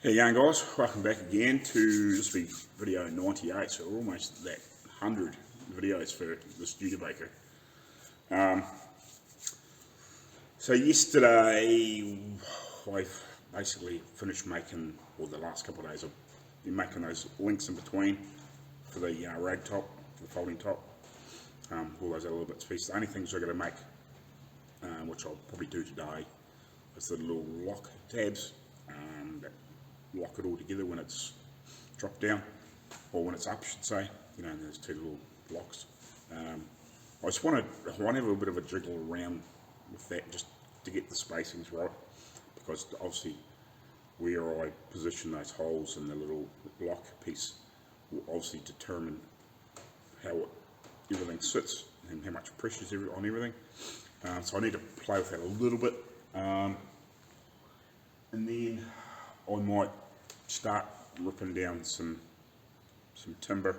How you going, guys? Welcome back again to this will be video 98, so we're almost at that 100 videos for the Studebaker. So yesterday I basically finished making, or the last couple of days I've been making those links in between for the rag top, for the folding top, all those other little bits and pieces. The only things I've got to make, which I'll probably do today, is the little lock tabs that lock it all together when it's dropped down, or when it's up, I should say. You know, there's two little blocks. I just want to have a little bit of a jiggle around with that, just to get the spacings right, because obviously where I position those holes in the little lock piece will obviously determine how everything sits and how much pressure is on everything. So I need to play with that a little bit, and then I might start ripping down some timber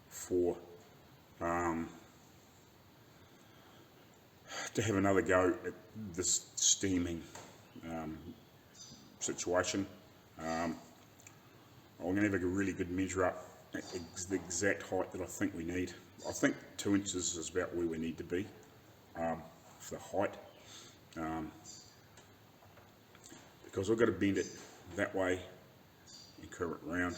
for to have another go at this steaming situation. I'm going to have a really good measure up at the exact height that I think we need. I think 2 inches is about where we need to be for the height, because I've got to bend it that way and curve it round.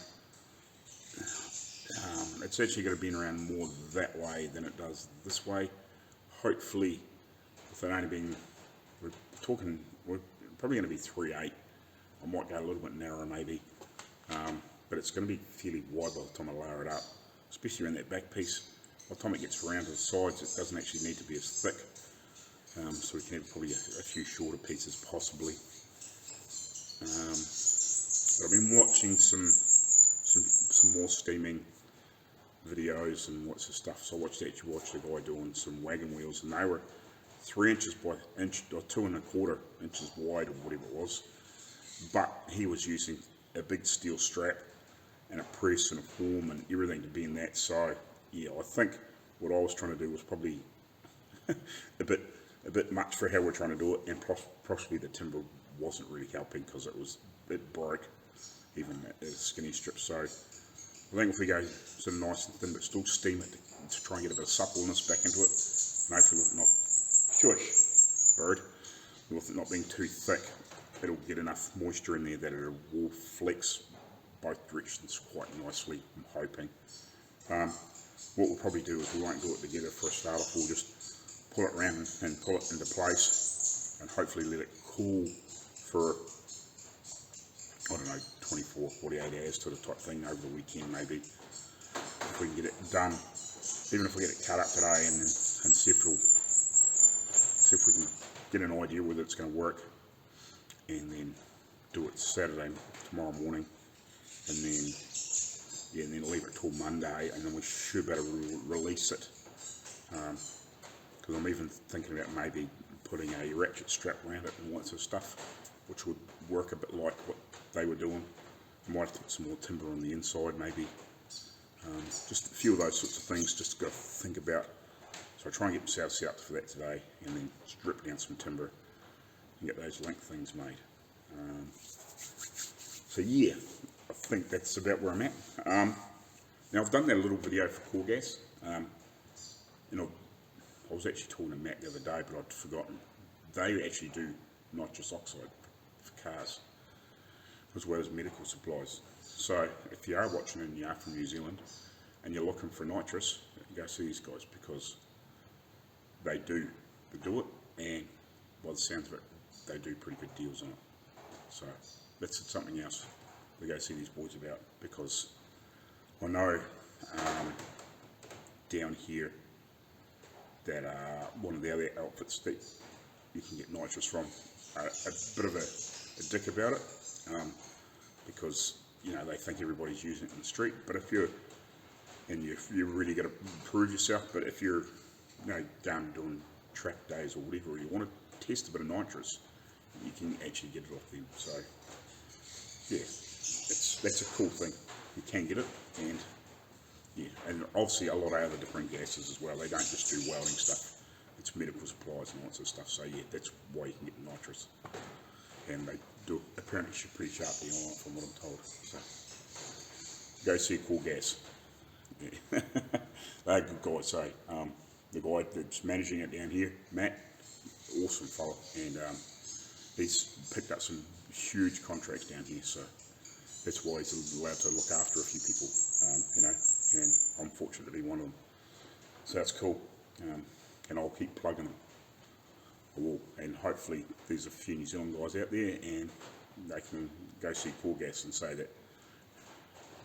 It's actually got to bend around more that way than it does this way. Hopefully, with it only being, we're probably going to be 3/8. I might go a little bit narrower maybe, but it's going to be fairly wide by the time I lower it up, especially around that back piece. By the time it gets around to the sides, it doesn't actually need to be as thick, so we can have probably a few shorter pieces possibly. But I've been watching some more steaming videos and lots of stuff. So I actually watched a guy doing some wagon wheels, and they were 3 inches by inch or 2 1/4 inches wide or whatever it was. But he was using a big steel strap and a press and a form and everything to bend that. So yeah, I think what I was trying to do was probably a bit much for how we're trying to do it, and possibly the timber wasn't really helping because it broke even at a skinny strip. So I think if we go sort of nice and thin but still steam it to try and get a bit of suppleness back into it, and hopefully with it not, shush, bird, with it not being too thick, it'll get enough moisture in there that it will flex both directions quite nicely, I'm hoping. What we'll probably do is we won't do it together for a start off. We'll just pull it around and pull it into place and hopefully let it cool for, I don't know, 24, 48 hours sort of type thing over the weekend maybe, if we can get it done. Even if we get it cut up today and see if we can get an idea whether it's going to work, and then do it Saturday, tomorrow morning, and then leave it till Monday, and then we should be able to release it. Because I'm even thinking about maybe putting a ratchet strap around it and all that sort of stuff, which would work a bit like what they were doing. I might have to put some more timber on the inside maybe. Just a few of those sorts of things just got to think about. So I'll try and get myself set up for that today, and then strip down some timber and get those length things made. So yeah, I think that's about where I'm at. Now I've done that little video for core gas. I was actually talking to Matt the other day, but I'd forgotten. They actually do nitrous oxide for cars, as well as medical supplies. So if you are watching and you are from New Zealand and you're looking for nitrous, go see these guys, because they do it, and by the sounds of it, they do pretty good deals on it. So that's something else to go see these boys about, because I know down here that one of the other outfits that you can get nitrous from are a bit of a dick about it, because they think everybody's using it in the street. But if you're really got to prove yourself. But if you're going doing track days or whatever, or you want to test a bit of nitrous, you can actually get it off them. So yeah, that's a cool thing. You can get it, and yeah, and obviously a lot of other different gases as well. They don't just do welding stuff. It's medical supplies and all that sort of stuff. So yeah, that's why you can get nitrous. and they do apparently shoot pretty sharply on it from what I'm told. So go see Cool Gas. Yeah. They're good guys. So the guy that's managing it down here, Matt, awesome fella, and he's picked up some huge contracts down here. So that's why he's allowed to look after a few people, you know, and I'm fortunate to be one of them. So that's cool, and I'll keep plugging them. I will, and hopefully there's a few New Zealand guys out there, and they can go see Cool Gas and say that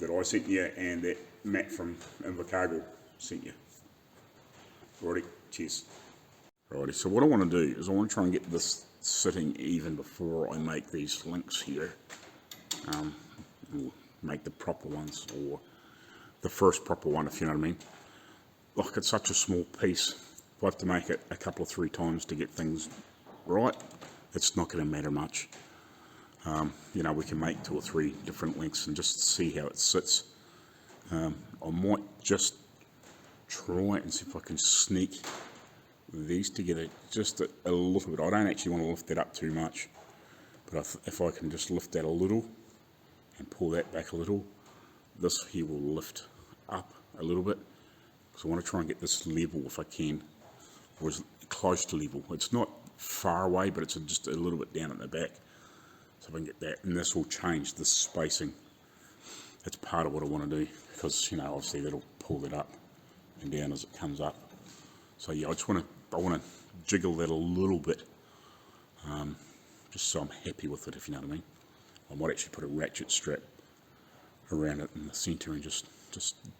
I sent you, and that Matt from Invercargill sent you. Alrighty, cheers. Alrighty, so what I want to do is I want to try and get this sitting even before I make these links here. Make the proper ones, or the first proper one, if you know what I mean. Like, it's such a small piece. If I have to make it a couple of 3 times to get things right, it's not going to matter much. You know, we can make 2 or 3 different links and just see how it sits. I might just try and see if I can sneak these together just a little bit. I don't actually want to lift that up too much, but if I can just lift that a little and pull that back a little, this here will lift up a little bit. So I want to try and get this level if I can, or as close to level. It's not far away, but it's just a little bit down at the back. So if I can get that, and this will change the spacing. That's part of what I want to do, because, you know, obviously that'll pull it up and down as it comes up. So yeah, I want to jiggle that a little bit, just so I'm happy with it, if you know what I mean. I might actually put a ratchet strap around it in the centre and just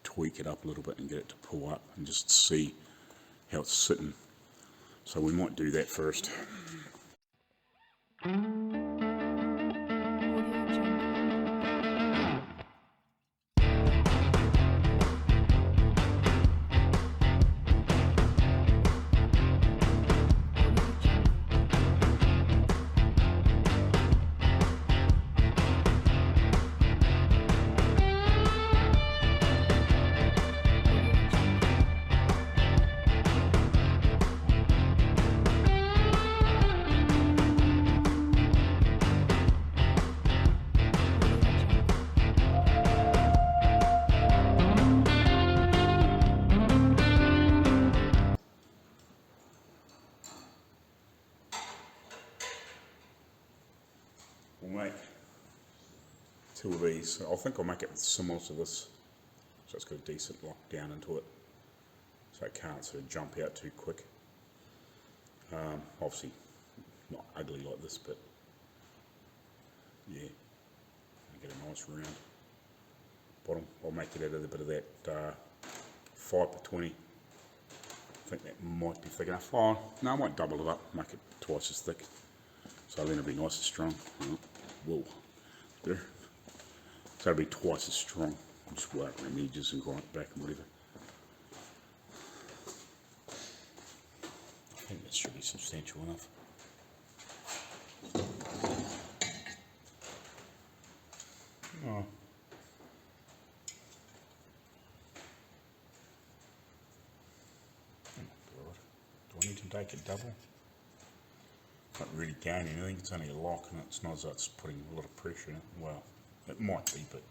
tweak it up a little bit and get it to pull up and just see how it's sitting. So we might do that first. We'll make 2 of these. I think I'll make it similar to this, so it's got a decent lock down into it, so it can't sort of jump out too quick. Obviously not ugly like this, but yeah, get a nice round bottom. I'll make it out of a bit of that 5x20. I think that might be thick enough. Oh no, I might double it up, make it twice as thick, so then it'll be nice and strong. Whoa, there. So it'll be twice as strong. I'll just work around the edges and grind it back and whatever. I think that should be substantial enough. Oh. Do I need to take it double? Not really going anything, it's only a lock, and it's not as though it's putting a lot of pressure in it. Well, it might be, but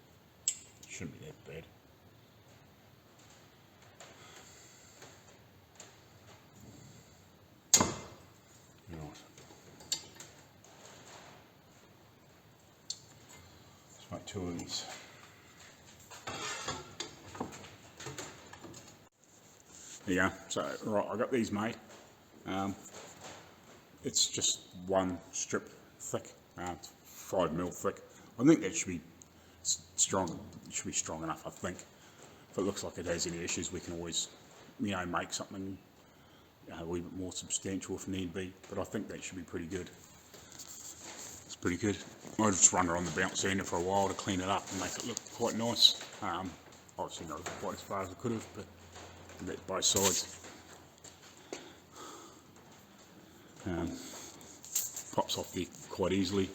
it shouldn't be that bad. Right. Let's make 2 of these. There you go. So, right, I got these made. It's just 1 strip thick, it's 5mm thick. I think that should be strong. It should be strong enough, I think. If it looks like it has any issues, we can always, you know, make something a wee bit more substantial if need be. But I think that should be pretty good. It's pretty good. I just run it on the bounce sander for a while to clean it up and make it look quite nice. Obviously not quite as far as I could have, but that's both sides. Pops off there quite easily.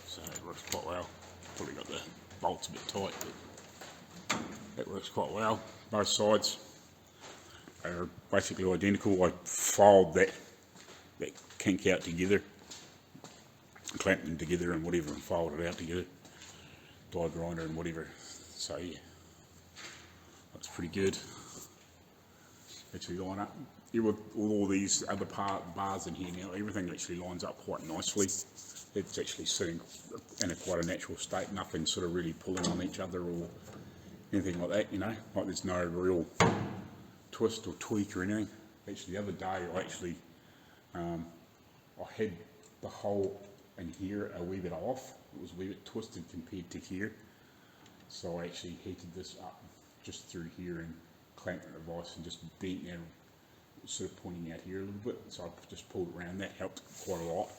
So it works quite well. Probably got the bolts a bit tight, but that works quite well. Both sides are basically identical. I filed that that kink out together, clamp them together and whatever, and fold it out together, die grinder and whatever. So yeah, that's pretty good. Actually line up. Yeah, with all these other bars in here now, everything actually lines up quite nicely. It's actually sitting in quite a natural state, nothing sort of really pulling on each other or anything like that, you know, like there's no real twist or tweak or anything. Actually the other day I had the hole in here a wee bit off, it was a wee bit twisted compared to here, so I actually heated this up just through here and clamped the vise and just bent that, sort of pointing out here a little bit, so I just pulled it around. That helped quite a lot.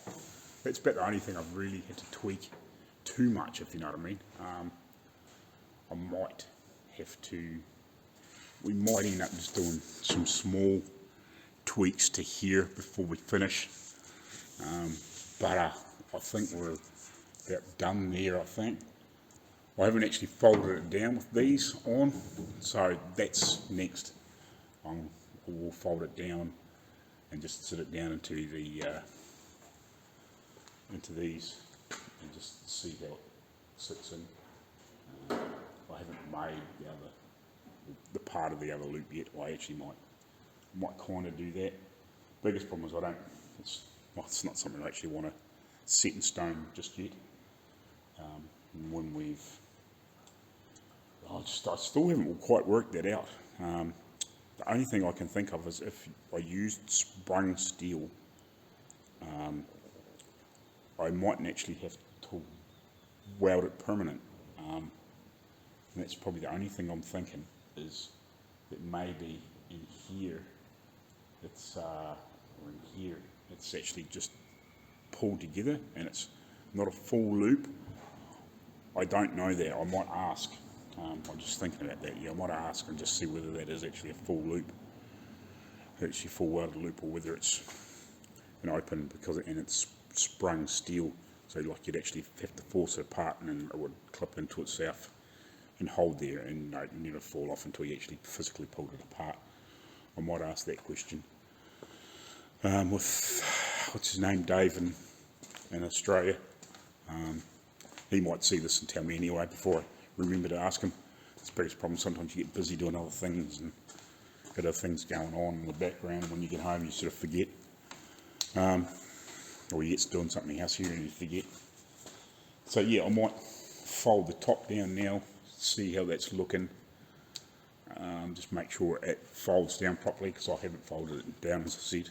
That's about the only thing I've really had to tweak too much, if you know what I mean. I might have to, we might end up just doing some small tweaks to here before we finish, but I think we're about done there. I think I haven't actually folded it down with these on, so that's next. We'll fold it down and just sit it down into the into these and just see how it sits in. I haven't made the part of the other loop yet. I actually might kind of do that. Biggest problem is it's not something I actually want to set in stone just yet. When I still haven't quite worked that out. The only thing I can think of is if I used sprung steel, I mightn't actually have to weld it permanent. And that's probably the only thing I'm thinking, is that maybe in here, or in here, it's actually just pulled together and it's not a full loop. I don't know that. I might ask. I'm just thinking about that. Yeah, I might ask and just see whether that is actually a full loop, actually full welded loop, or whether it's an open and it's sprung steel. So like you'd actually have to force it apart and then it would clip into itself and hold there, and it would never fall off until you actually physically pulled it apart. I might ask that question. With what's his name, Dave in Australia. He might see this and tell me anyway before I remember to ask him. It's the biggest problem. Sometimes you get busy doing other things and got other things going on in the background, and when you get home you sort of forget. Or you get doing something else here and you forget. So yeah, I might fold the top down now, see how that's looking. Just make sure it folds down properly, because I haven't folded it down, as I said.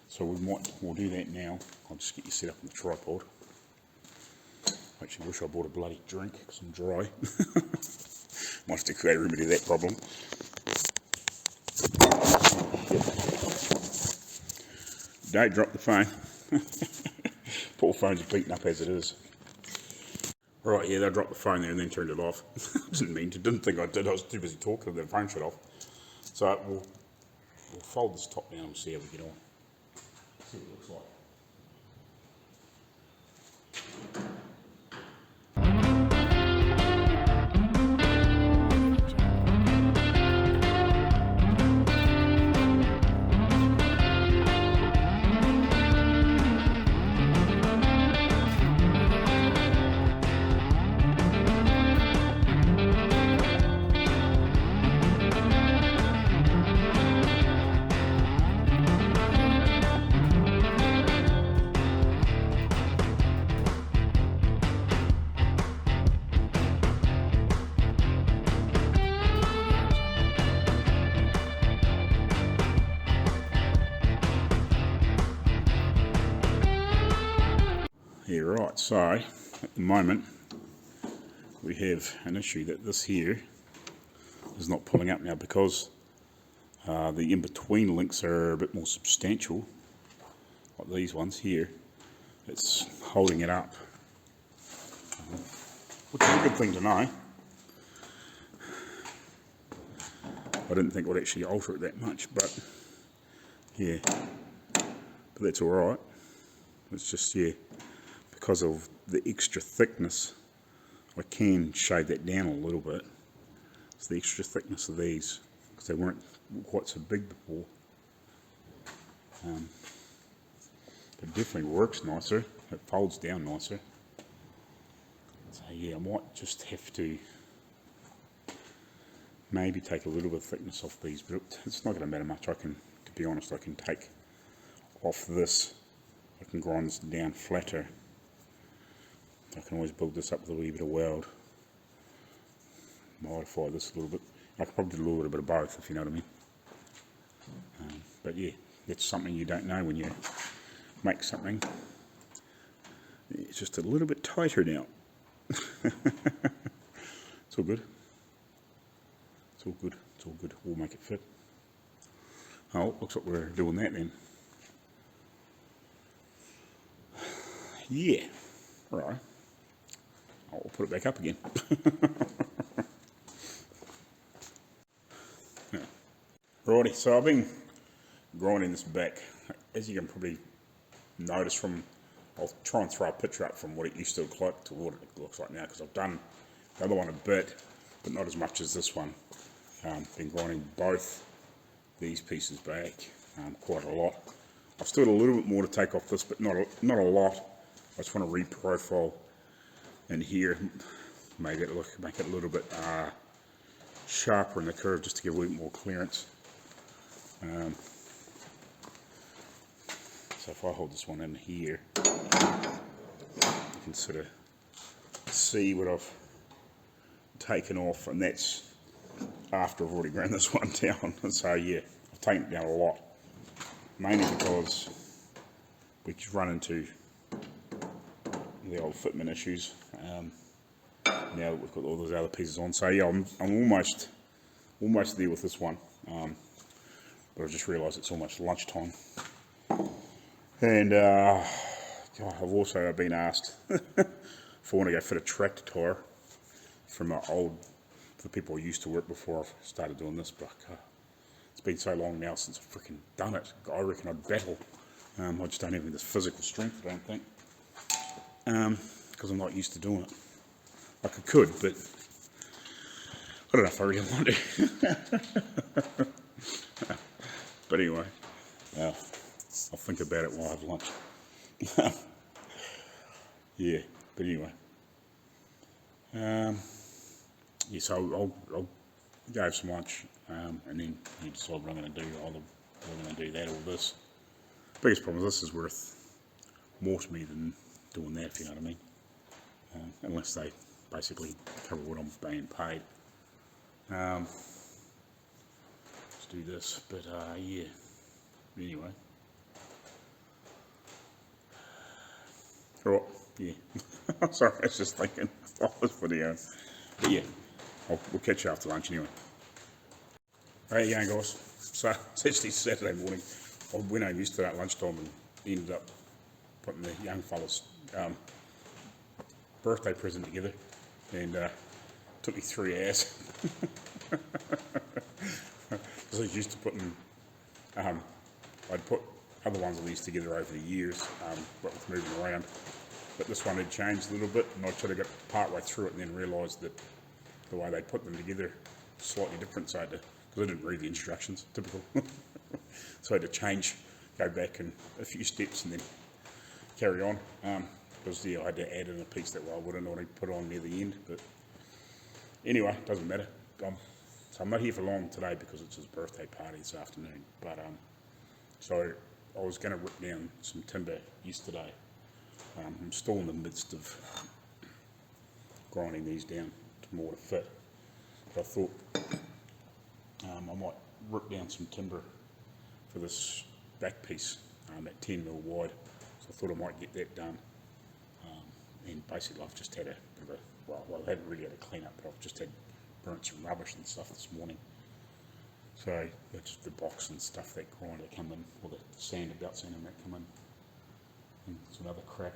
So we'll do that now. I'll just get you set up on the tripod. I actually wish I bought a bloody drink because I'm dry. Might have to create a remedy to that problem. Don't drop the phone. Poor phone's beaten up as it is. Right, yeah, they dropped the phone there and then turned it off. Didn't think I did. I was too busy talking, the phone shut off. So we'll fold this top down and see how we get on. See what it looks like. Yeah, right, so at the moment we have an issue that this here is not pulling up now, because the in-between links are a bit more substantial, like these ones here. It's holding it up, which is a good thing to know. I didn't think it would actually alter it that much, but yeah, but that's alright. It's just, yeah, because of the extra thickness, I can shade that down a little bit. It's the extra thickness of these, because they weren't quite so big before. It definitely works nicer. It folds down nicer. So yeah, I might just have to maybe take a little bit of thickness off these, but it's not going to matter much. To be honest, I can take off this. I can grind this down flatter. I can always build this up with a wee bit of weld. Modify this a little bit. I could probably do a little bit of both, if you know what I mean. But yeah, that's something you don't know when you make something. It's just a little bit tighter now. It's all good. It's all good. It's all good. We'll make it fit. Oh, looks like we're doing that then. Yeah. Right. I'll put it back up again. Righty, so I've been grinding this back. As you can probably notice from, I'll try and throw a picture up from what it used to look like to what it looks like now, because I've done the other one a bit, but not as much as this one. Been grinding both these pieces back quite a lot. I've still got a little bit more to take off this, but not a lot. I just want to reprofile in here, make it a little bit sharper in the curve, just to give a little more clearance. So if I hold this one in here, you can sort of see what I've taken off, and that's after I've already ground this one down. So yeah, I've taken it down a lot, mainly because we just run into the old fitment issues now that we've got all those other pieces on. So yeah, I'm almost there with this one, but I just realised it's almost lunchtime, and God, I've also been asked if I want to go fit a tractor tyre from the people I used to work before I started doing this, but it's been so long now since I've freaking done it. I reckon I'd battle. I just don't have the physical strength, I don't think, because I'm not used to doing it. Like I could, but I don't know if I really want to. But anyway, I'll think about it while I have lunch. Yeah, but anyway. Yeah, so I'll go have some lunch, and then you decide what I'm going to do. Either we're going to do that or this. Biggest problem is this is worth more to me than doing that, if you know what I mean. Unless they basically cover what I'm being paid. Let's do this, but yeah. Anyway. Right, yeah. Sorry, I was just thinking of this video. But yeah, we'll catch you after lunch anyway. How you going, guys? So it's actually Saturday morning. I went over used to that lunchtime and ended up putting the young fella's birthday present together, and took me 3 hours. Because I was used to putting, I'd put other ones of these together over the years, but with moving around. But this one had changed a little bit, and I tried to get part way through it and then realised that the way they put them together was slightly different, so because I didn't read the instructions, typical. So I had to change, go back and a few steps and then carry on. Because yeah, I had to add in a piece that I would have already put on near the end. But anyway, doesn't matter. So I'm not here for long today because it's his birthday party this afternoon. But so I was going to rip down some timber yesterday. I'm still in the midst of grinding these down to more to fit. But I thought I might rip down some timber for this back piece at 10mm wide. So I thought I might get that done. And basically I've just had a bit of a, well I haven't really had a clean up, but I've just had burnt some rubbish and stuff this morning. So that's the box and stuff that grinder come in, or the sander, belt sander that come in, and some other crap.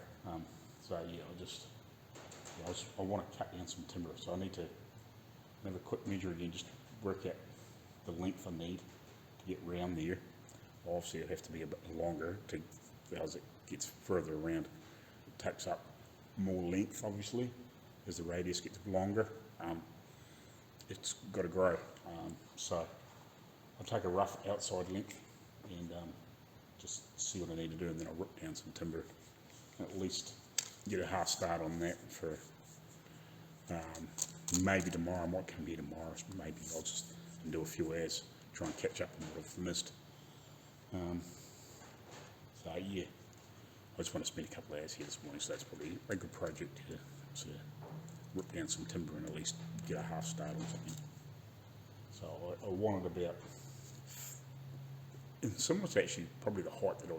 So yeah, I want to cut down some timber, so I need to have a quick measure again, just work out the length I need to get round there. Obviously it'll have to be a bit longer as it gets further around. It takes up more length, obviously, as the radius gets longer. It's got to grow. So I'll take a rough outside length and just see what I need to do, and then I'll rip down some timber. At least get a half start on that for maybe tomorrow. I might come here tomorrow. Maybe I'll just do a few hours, try and catch up on what I've missed. So yeah, I just want to spend a couple of hours here this morning, so that's probably a good project here to rip down some timber and at least get a half start on something. So I wanted about, and similar to actually probably the height that I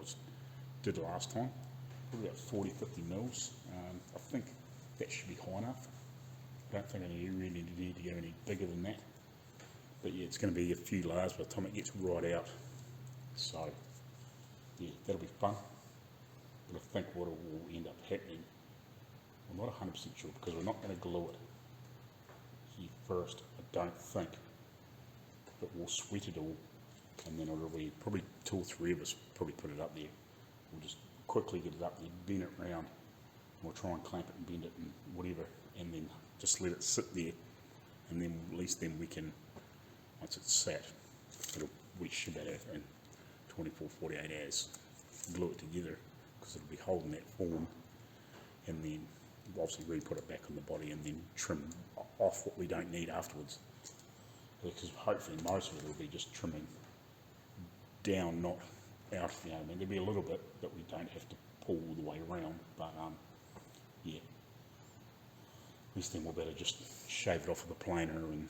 did last time, probably about 40-50 mils. I think that should be high enough. I don't think I really need to go any bigger than that. But yeah, it's going to be a few layers by the time it gets right out. So yeah, that'll be fun. But I think what will end up happening, I'm not 100% sure because we're not going to glue it here first. I don't think. But we'll sweat it all, and then it'll be probably 2 or 3 of us probably put it up there. We'll just quickly get it up there, bend it round. We'll try and clamp it and bend it and whatever, and then just let it sit there, and then at least then we can, once it's sat, we should be able to, in 24-48 hours, glue it together, because it'll be holding that form, and then obviously re-put it back on the body, and then trim off what we don't need afterwards. Because hopefully most of it will be just trimming down, not out. You know, I mean, there'll be a little bit that we don't have to pull all the way around, but yeah. At least then we'll better just shave it off with a planer and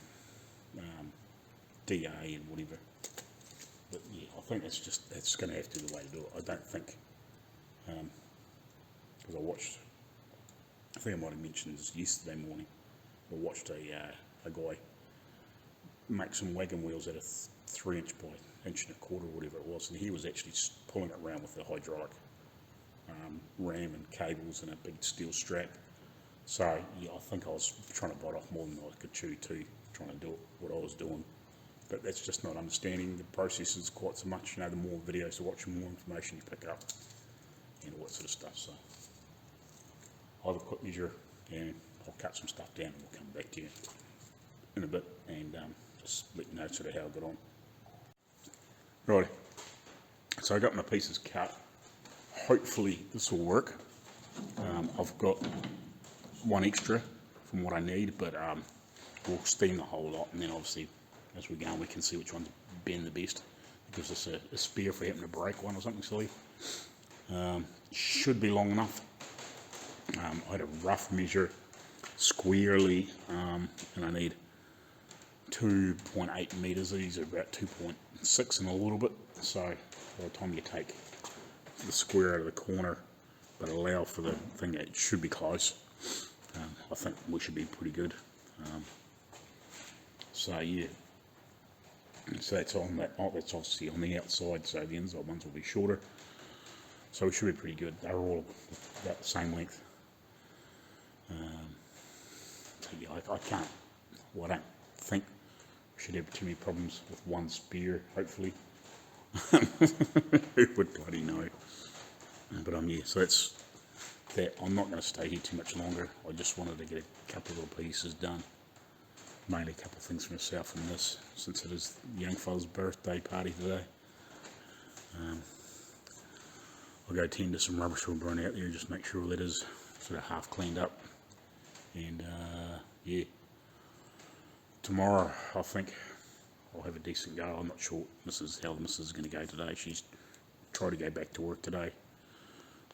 DA and whatever. But yeah, I think that's going to have to be the way to do it. I don't think, because I think I might have mentioned this yesterday morning. I watched a guy make some wagon wheels at a 3" by 1.25" or whatever it was, and he was actually pulling it around with a hydraulic ram and cables and a big steel strap. So yeah, I think I was trying to bite off more than I could chew too, trying to do what I was doing. But that's just not understanding the processes quite so much. You know, the more videos you watch, the more information you pick up, and all that sort of stuff. So I'll have a quick measure, and I'll cut some stuff down, and we'll come back to you in a bit, and just let you know sort of how I got on. Right, so I got my pieces cut. Hopefully this will work. I've got one extra from what I need, but we'll steam the whole lot, and then obviously as we go on we can see which ones bend the best. It gives us a spare if we happen to break one or something silly. Should be long enough. I had a rough measure squarely, and I need 2.8 metres. These are about 2.6 and a little bit, so by the time you take the square out of the corner but allow for the thing, it should be close. I think we should be pretty good. So yeah, so that's on that. Oh, that's obviously on the outside, so the inside ones will be shorter, so we should be pretty good. They're all about the same length. So yeah, I can't, well, I don't think we should have too many problems with one spear, hopefully. Who would bloody know? But yeah, so that's that. I'm not going to stay here too much longer. I just wanted to get a couple of little pieces done. Mainly a couple of things for myself and this, since it is the young fella's birthday party today. I'll go tend to some rubbish we'll burn out there, just make sure that is sort of half cleaned up. And yeah, tomorrow I think I'll have a decent go. I'm not sure how the missus is going to go today. She's tried to go back to work today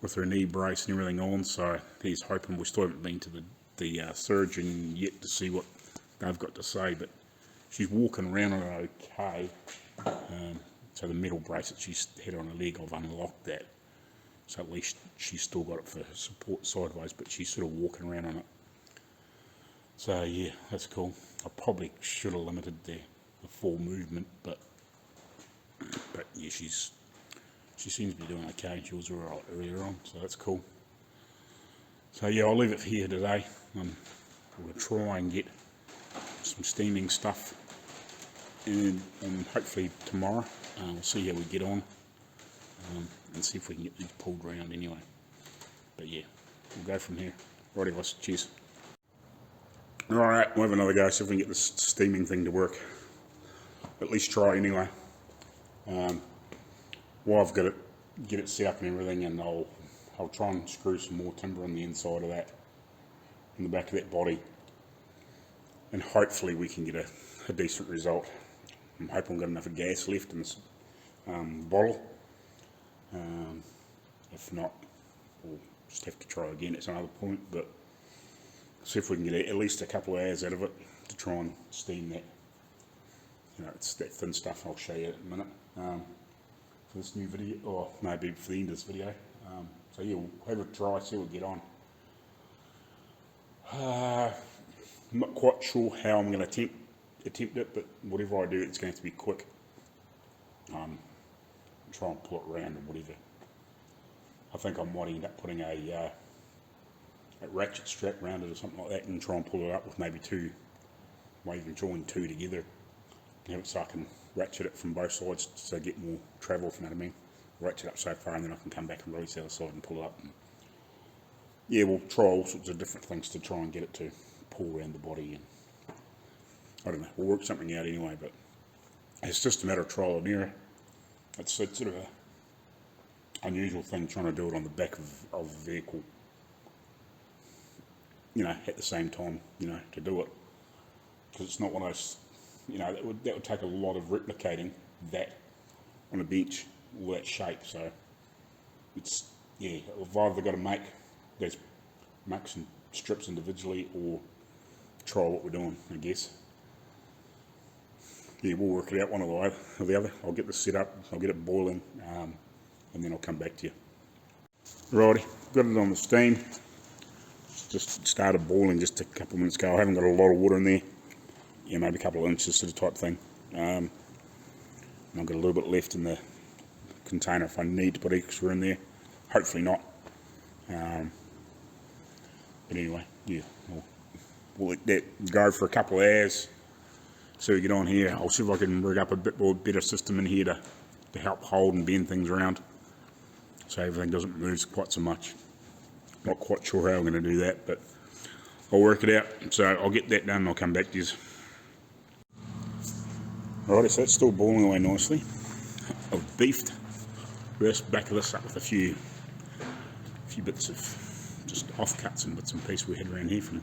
with her knee brace and everything on, so he's hoping. We still haven't been to the surgeon yet to see what they've got to say, but she's walking around on it okay. So the metal brace that she's had on her leg, I've unlocked that, so at least she's still got it for her support sideways, but she's sort of walking around on it. So yeah, that's cool. I probably should have limited the full movement, but yeah, she seems to be doing okay. She was alright earlier on, so that's cool. So yeah, I'll leave it here today. We'll try and get some steaming stuff, and hopefully tomorrow we'll see how we get on, and see if we can get these pulled round anyway. But yeah, we'll go from here. Righty, boss. Cheers. Alright, we'll have another go, see if we can get this steaming thing to work. At least try anyway. While I've got it get it set up and everything, and I'll try and screw some more timber on the inside of that, in the back of that body, and hopefully we can get a decent result. I'm hoping I've got enough gas left in this bottle. If not, we'll just have to try again at some other point, but see if we can get at least a couple of hours out of it to try and steam that. You know, it's that thin stuff. I'll show you in a minute for this new video, or maybe for the end of this video. So yeah, we'll have a try, see what we get on. I'm not quite sure how I'm going to attempt it, but whatever I do, it's going to have to be quick. Try and pull it around or whatever. I think I might end up putting a ratchet strap around it or something like that, and try and pull it up with maybe two, might even join two together, and have it so I can ratchet it from both sides so I get more travel, if you know what I mean. Ratchet up so far, and then I can come back and release the other side and pull it up. And yeah, we'll try all sorts of different things to try and get it to pull around the body, and I don't know, we'll work something out anyway, but it's just a matter of trial and error. It's sort of a unusual thing trying to do it on the back of a vehicle, you know, at the same time, you know, to do it, because it's not one of those, you know, that would take a lot of replicating that on a bench, all that shape. So it's, yeah, I've either got to make some strips individually, or try what we're doing, I guess. Yeah, we'll work it out one or the other. I'll get this set up, I'll get it boiling, and then I'll come back to you. Righty, got it on the steam. Just started boiling just a couple of minutes ago. I haven't got a lot of water in there. Yeah, maybe a couple of inches sort of type thing. And I've got a little bit left in the container if I need to put extra in there. Hopefully not. But anyway, yeah, we'll let that go for a couple of hours. So we get on here. I'll see if I can rig up a bit more better system in here to help hold and bend things around, so everything doesn't move quite so much. Not quite sure how I'm going to do that, but I'll work it out. So I'll get that done and I'll come back to you. Alright, so it's still boiling away nicely. I've beefed the back of this up with a few bits of just offcuts and bits and pieces we had around here from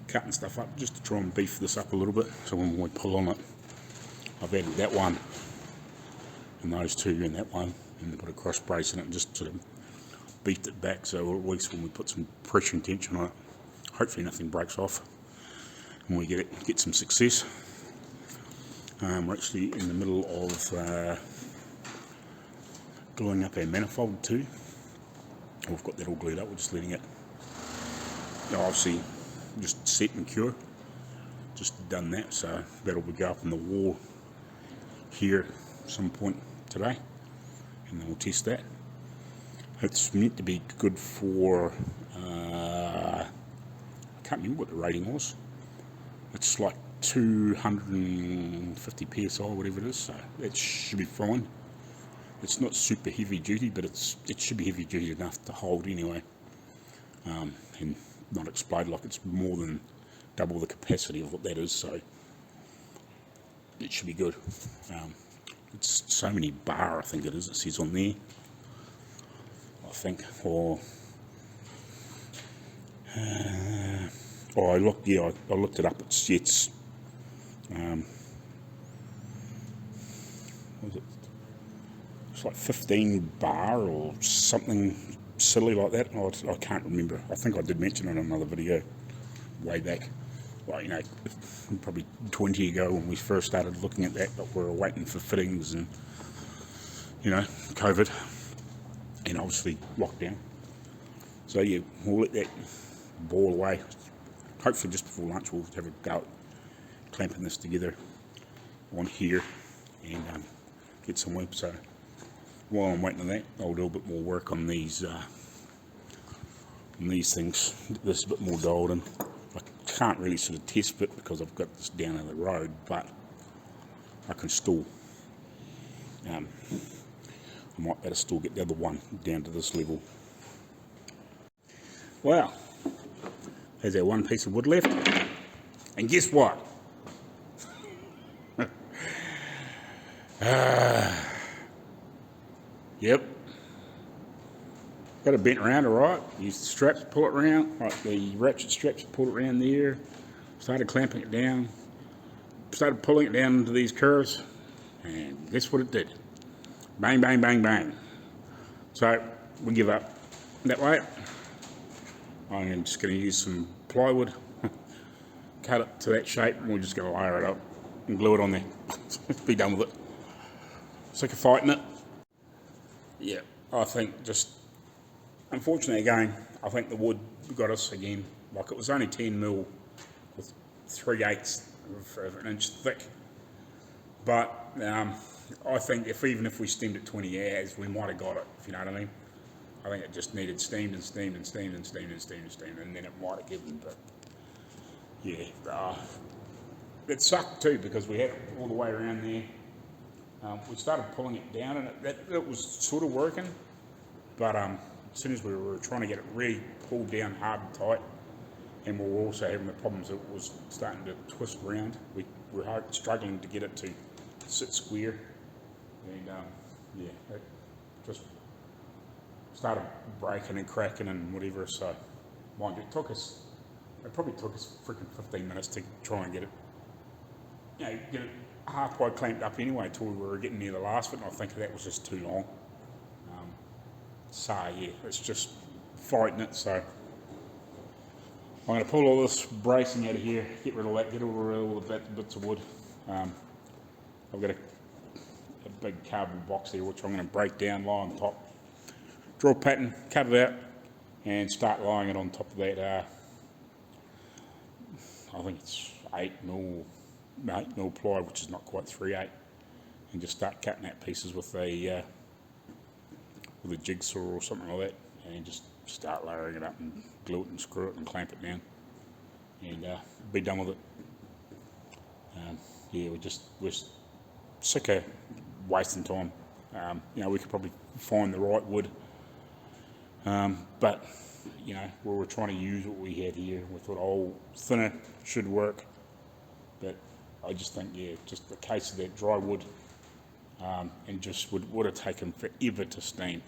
cutting stuff up, just to try and beef this up a little bit, so when we pull on it, I've added that one and those two and that one, and put a cross brace in it and just sort of beefed it back, so at least when we put some pressure and tension on it, hopefully nothing breaks off and we get some success. We're actually in the middle of gluing up our manifold too. We've got that all glued up, we're just letting it obviously just set and cure. Just done that, so that'll go up on the wall here some point today, and then we'll test that. It's meant to be good for I can't remember what the rating was. It's like 250 psi, whatever it is, so that should be fine. It's not super heavy duty, but it should be heavy duty enough to hold anyway, and not explode. Like, it's more than double the capacity of what that is, so it should be good. It's so many bar, I think it is, it says on there, I think, or I looked it up. It's what was it? It's like 15 bar or something silly like that. I can't remember. I think I did mention it in another video way back. Well, you know, probably 20 ago when we first started looking at that, but we were waiting for fittings and, you know, COVID and obviously lockdown. So yeah, we'll let that boil away. Hopefully just before lunch we'll have a go at clamping this together on here and get some web. So while I'm waiting on that, I'll do a bit more work on these things. This is a bit more dialed in. I can't really sort of test fit because I've got this down on the road, but I can still, I might better still get the other one down to this level. Well, there's our one piece of wood left, and guess what? Yeah, Yep. Got it bent around, alright. Use the straps to pull it around, like the ratchet straps to pull it around there. Started clamping it down. Started pulling it down into these curves, and guess what it did? Bang, bang, bang, bang. So we give up that way. I'm just going to use some plywood, cut it to that shape, and we're just going to layer it up and glue it on there. Be done with it. Sick of fighting it. Yeah, I think just, unfortunately again, I think the wood got us again. Like, it was only 10mm with 3/8 of an inch thick. But I think even if we steamed it 20 hours, we might have got it, if you know what I mean. I think it just needed steamed and steamed and steamed and steamed and steamed and steamed, and then it might have given. But yeah, it sucked too because we had it all the way around there. We started pulling it down, and it was sort of working, but as soon as we were trying to get it really pulled down hard and tight, and we were also having the problems that it was starting to twist around. We were struggling to get it to sit square, and it just started breaking and cracking and whatever. So, mind you, it probably took us freaking 15 minutes to try and get it, get it halfway clamped up anyway till we were getting near the last bit, and I think that was just too long. So yeah, it's just fighting it. So I'm going to pull all this bracing out of here, get rid of that, get rid of all the bits of wood. I've got a big cardboard box here which I'm going to break down, lie on top, draw a pattern, cut it out, and start lying it on top of that. I think it's 8mm ply, which is not quite 3/8, and just start cutting out pieces with a jigsaw or something like that, and just start layering it up and glue it and screw it and clamp it down, and be done with it. Yeah, we're sick of wasting time. We could probably find the right wood, but we were trying to use what we had here. We thought, thinner should work, but I just think, just the case of that dry wood, and just would have taken forever to steam.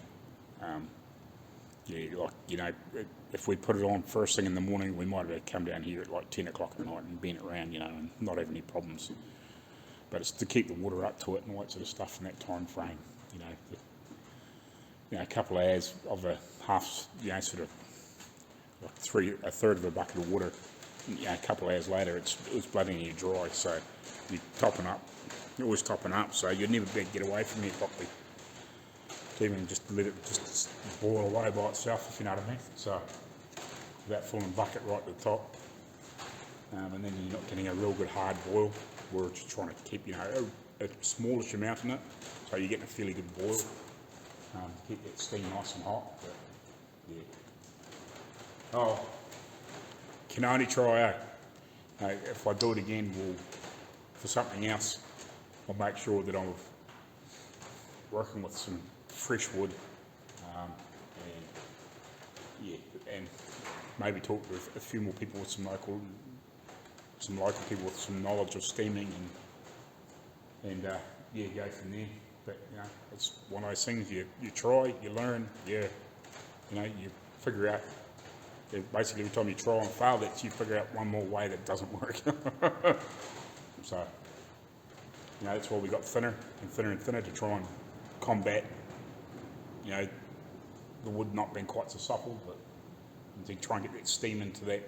If we put it on first thing in the morning, we might have come down here at like 10 o'clock at night and bent it around, and not have any problems. But it's to keep the water up to it and all that sort of stuff in that time frame. A couple of hours of a half, sort of like a third of a bucket of water. A couple of hours later, it was bloody dry. So you're always topping up. So you'd never be able to get away from it properly. To even just let it just boil away by itself, if you know what I mean. So without filling bucket right at the top, and then you're not getting a real good hard boil. We're just trying to keep a smallish amount in it, so you're getting a fairly good boil. Keep that steam nice and hot. But yeah. Can only try out. If I do it again, for something else, I'll make sure that I'm working with some fresh wood, and maybe talk to a few more people with some local people with some knowledge of steaming, and go from there. But it's one of those things. You try, you learn, you figure out. Basically, every time you try and fail, you figure out one more way that doesn't work. So that's why we got thinner and thinner and thinner to try and combat the wood not being quite so supple, but to try and get that steam into that,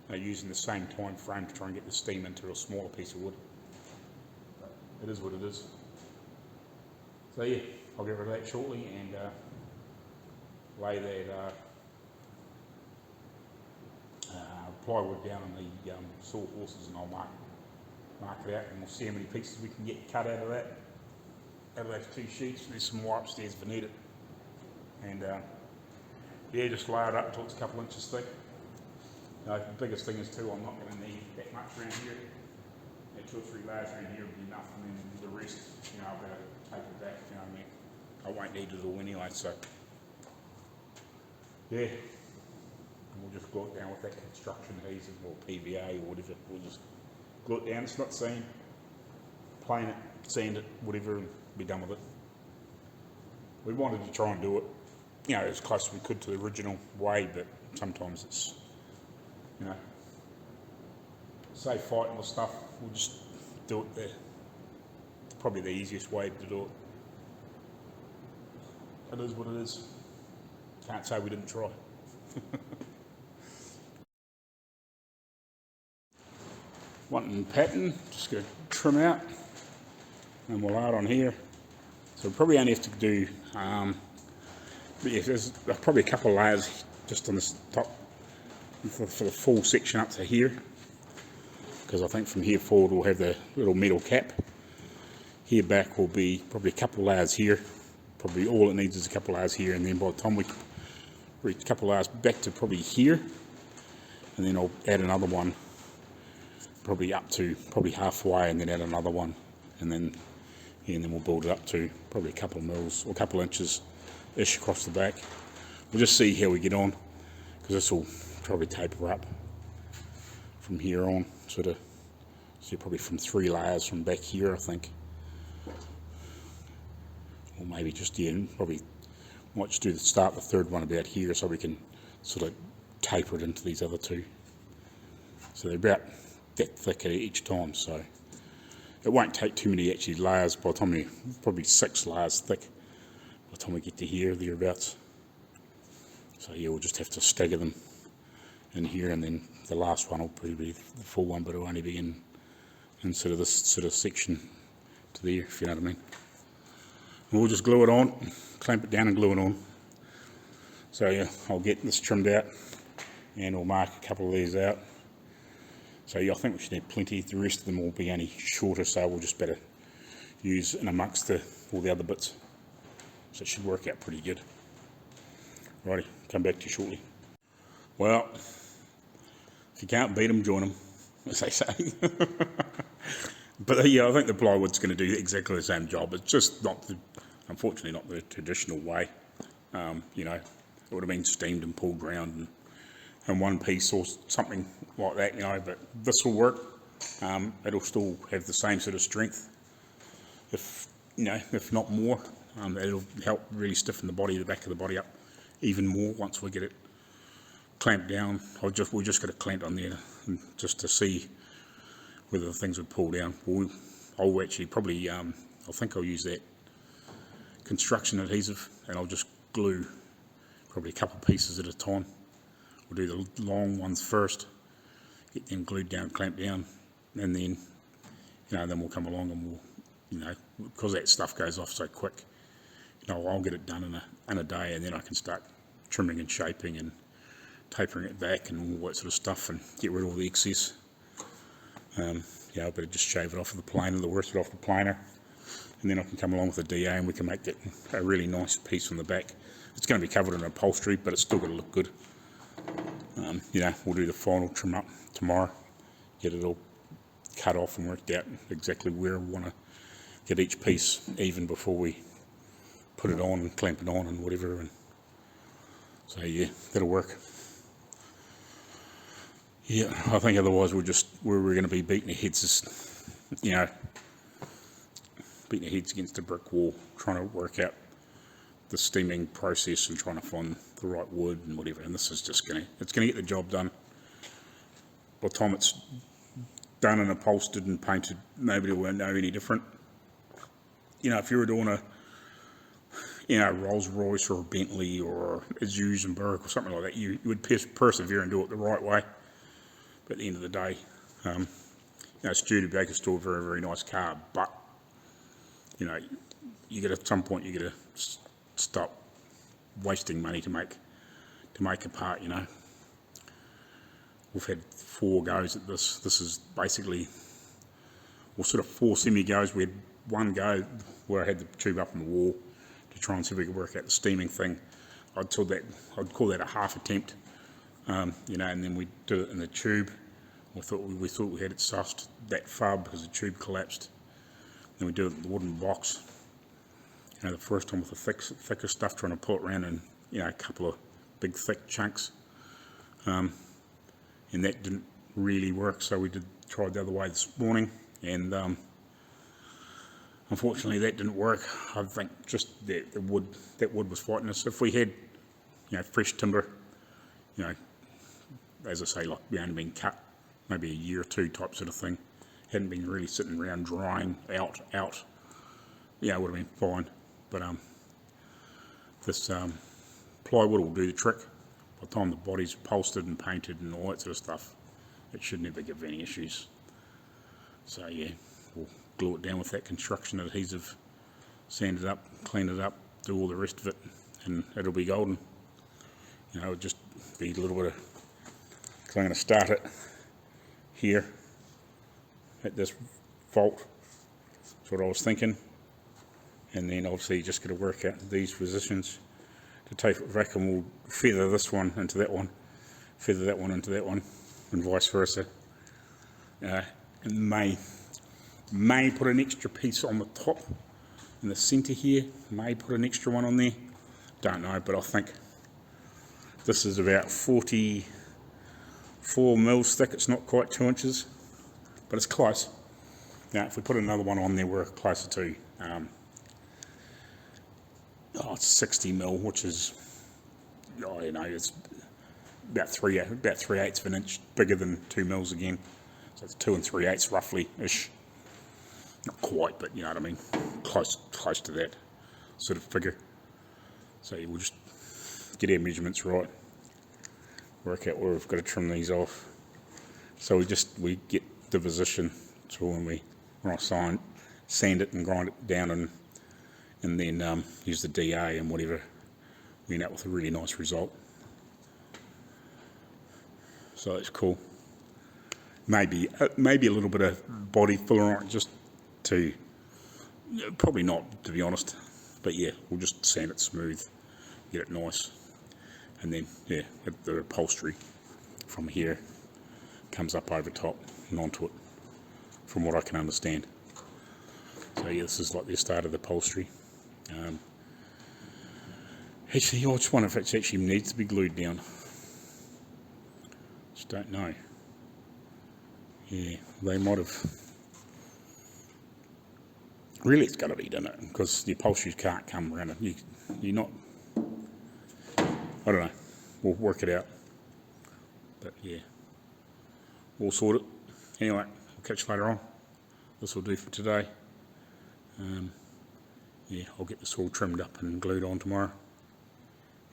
using the same time frame to try and get the steam into a smaller piece of wood. But it is what it is. So yeah, I'll get rid of that shortly and lay that plywood down on the sawhorses, and I'll mark it out, and we'll see how many pieces we can get cut out of that. Out of those two sheets. There's some more upstairs if I need it. And just lay it up until it's a couple inches thick. The biggest thing is too, I'm not going to need that much around here. 2 or 3 layers around here would be enough, and then the rest, I'll be able to take it back, you know what I mean. I won't need it all anyway, so yeah. And we'll just glue it down with that construction adhesive or PVA or whatever. We'll just glue it down. It's not seamed. Plane it, sand it, whatever, and be done with it. we wanted to try and do it, you know, as close as we could to the original way, but sometimes it's, you know, say fighting with stuff, we'll just do it there. Probably the easiest way to do it. It is what it is. Can't say we didn't try. One pattern, just going to trim out, and we'll add on here. So we probably only have to do, but yeah, there's probably a couple of layers just on this top for the full section up to here, because I think from here forward we'll have the little metal cap. Here back will be probably a couple of layers here. Probably all it needs is a couple of layers here, and then by the time we reach a couple of layers back to probably here, and then I'll add another one probably up to probably halfway, and then add another one, and then we'll build it up to probably a couple of mils or a couple of inches ish across the back. We'll just see how we get on, because this will probably taper up from here on, sort of, so probably from 3 layers from back here, I think. Or maybe just, yeah, probably might just start the third one about here, so we can sort of taper it into these other 2. So they're about that thick at each time, so it won't take too many actually layers. By the time we, probably 6 layers thick by the time we get to here, thereabouts. So yeah, we'll just have to stagger them in here, and then the last one will probably be the full one, but it'll only be in sort of this sort of section to there, if you know what I mean. And we'll just glue it on, clamp it down and glue it on. So yeah, I'll get this trimmed out, and we'll mark a couple of these out. So yeah, I think we should have plenty. The rest of them will be only shorter, so we'll just better use in amongst all the other bits. So it should work out pretty good. Righty, come back to you shortly. Well, if you can't beat them, join them, as they say. But yeah, I think the plywood's going to do exactly the same job. It's just not, unfortunately, not the traditional way. You know, it would have been steamed and pulled round in one piece or something like that, you know, but this will work. It'll still have the same sort of strength, if, you know, if not more. It'll help really stiffen the back of the body up even more once we get it clamped down. We're just going to clamp on there just to see whether the things would pull down. I'll actually probably, I think I'll use that construction adhesive, and I'll just glue probably a couple of pieces at a time. We'll do the long ones first, get them glued down, clamped down, and then, you know, then we'll come along and we'll, you know, because that stuff goes off so quick, you know, I'll get it done in a day, and then I can start trimming and shaping and tapering it back and all that sort of stuff, and get rid of all the excess. Yeah, I better just shave it off of the planer, the worst of it off the planer, and then I can come along with the DA and we can make that a really nice piece on the back. It's going to be covered in upholstery, but it's still going to look good. You know, we'll do the final trim up tomorrow, get it all cut off and worked out exactly where we want to get each piece even before we put it on and clamp it on and whatever. And so yeah, that'll work. Yeah, I think otherwise we're going to be beating our heads, you know, beating our heads against a brick wall, trying to work out the steaming process and trying to find the right wood and whatever. And this is just it's going to get the job done. By the time it's done and upholstered and painted, nobody will know any different. You know, if you were doing a Rolls Royce or a Bentley or a Studebaker or something like that, you would persevere and do it the right way. But at the end of the day, you know, Studebaker's still a very, very nice car, but, you know, at some point you got to stop wasting money to make a part, you know. We've had 4 goes at this. This is basically, well, sort of 4 semi-goes. We had one go where I had the tube up on the wall to try and see if we could work out the steaming thing. I'd call that a half attempt, you know, and then we did it in the tube. We thought we had it sussed that far because the tube collapsed. Then we did it in the wooden box. You know, the first time with the thicker stuff, trying to pull it around in, you know, a couple of big thick chunks, and that didn't really work. So we tried the other way this morning, and unfortunately that didn't work. I think just that wood was fighting us. If we had, fresh timber, as I say, like only been cut maybe a year or two type sort of thing, hadn't been really sitting around drying out, it would have been fine. But this plywood will do the trick. By the time the body's upholstered and painted and all that sort of stuff, it should never give any issues. So yeah, we'll glue it down with that construction adhesive, sand it up, clean it up, do all the rest of it, and it'll be golden. It'll just be a little bit of, because I'm going to start it here at this vault. That's what I was thinking. And then obviously you just got to work out these positions to take it back, and we'll feather this one into that one, feather that one into that one, and vice versa. And may put an extra piece on the top in the centre here, may put an extra one on there, don't know, but I think this is about 44 mils thick. It's not quite 2 inches, but it's close. Now if we put another one on there, we're closer to it's 60 mil, which is, it's about 3/8 of an inch bigger than 2 mils again. So it's 2 3/8 roughly ish. Not quite, but you know what I mean. Close to that sort of figure. So we'll just get our measurements right. Work out where we've got to trim these off. So we get the position. So when I sand it and grind it down and then use the DA and whatever, we end up with a really nice result. So it's cool. Maybe a little bit of body filler on it, just to, probably not, to be honest, but yeah, we'll just sand it smooth, get it nice, and then the upholstery from here comes up over top and onto it, from what I can understand. So yeah, this is like the start of the upholstery. Actually, I just wonder if it actually needs to be glued down. Just don't know. Yeah, they might have. Really, it's got to be, doesn't it? Because the upholstery can't come around it. You're not. I don't know. We'll work it out. But yeah, we'll sort it. Anyway, I'll catch you later on. This will do for today. I'll get this all trimmed up and glued on tomorrow.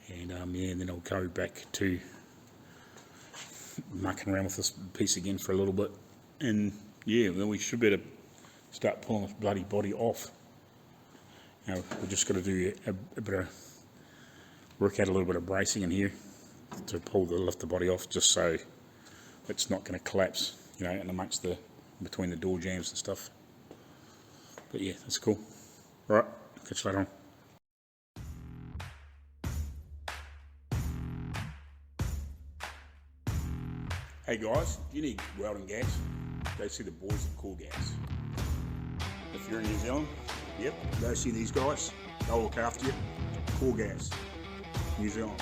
And and then I'll go back to mucking around with this piece again for a little bit. And then we should better start pulling this bloody body off. We're just got to do a bit of, work out a little bit of bracing in here to lift the body off, just so it's not going to collapse, in amongst between the door jambs and stuff. But yeah, that's cool. Alright, catch you later on. Hey guys, if you need welding gas, go see the boys at Cool Gas. If you're in New Zealand, go see these guys. They'll look after you. Cool Gas, New Zealand.